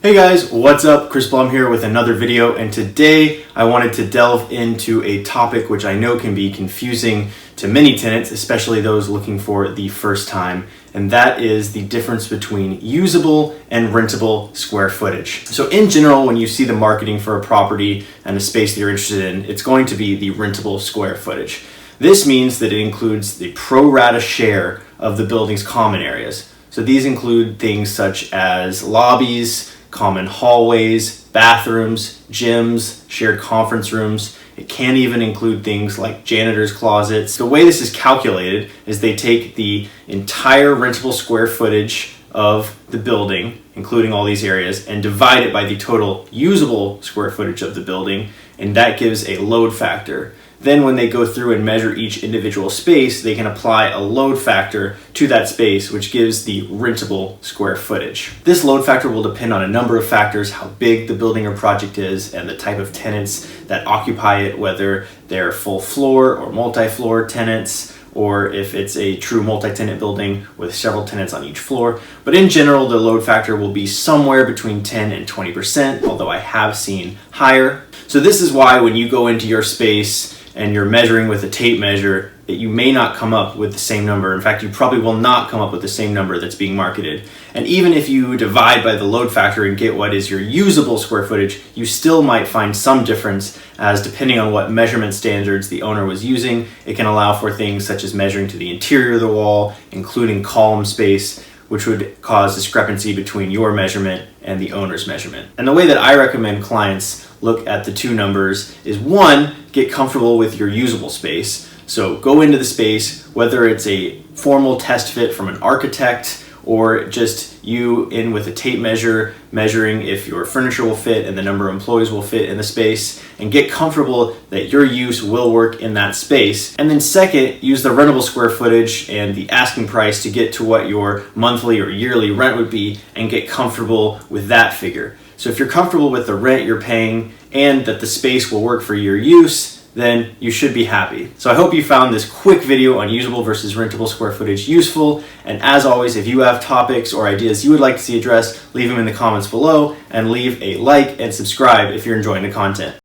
Hey guys, what's up? Chris Blum here with another video, and today I wanted to delve into a topic which I know can be confusing to many tenants, especially those looking for the first time, and that is the difference between usable and rentable square footage. So in general, when you see the marketing for a property and a space that you're interested in, it's going to be the rentable square footage. This means that it includes the pro rata share of the building's common areas. So these include things such as lobbies, common hallways, bathrooms, gyms, shared conference rooms. It can even include things like janitor's closets. The way this is calculated is they take the entire rentable square footage of the building, including all these areas, and divide it by the total usable square footage of the building, and that gives a load factor. Then when they go through and measure each individual space, they can apply a load factor to that space, which gives the rentable square footage. This load factor will depend on a number of factors: how big the building or project is and the type of tenants that occupy it, whether they're full floor or multi-floor tenants, or if it's a true multi-tenant building with several tenants on each floor. But in general, the load factor will be somewhere between 10 and 20%, although I have seen higher. So this is why when you go into your space and you're measuring with a tape measure, that you may not come up with the same number. In fact, you probably will not come up with the same number that's being marketed. And even if you divide by the load factor and get what is your usable square footage, you still might find some difference, as depending on what measurement standards the owner was using, it can allow for things such as measuring to the interior of the wall, including column space, which would cause discrepancy between your measurement and the owner's measurement. And the way that I recommend clients look at the two numbers is, one, get comfortable with your usable space. So go into the space, whether it's a formal test fit from an architect or just you in with a tape measure, measuring if your furniture will fit and the number of employees will fit in the space, and get comfortable that your use will work in that space. And then second, use the rentable square footage and the asking price to get to what your monthly or yearly rent would be and get comfortable with that figure. So if you're comfortable with the rent you're paying and that the space will work for your use, then you should be happy. So I hope you found this quick video on usable versus rentable square footage useful. And as always, if you have topics or ideas you would like to see addressed, leave them in the comments below, and leave a like and subscribe if you're enjoying the content.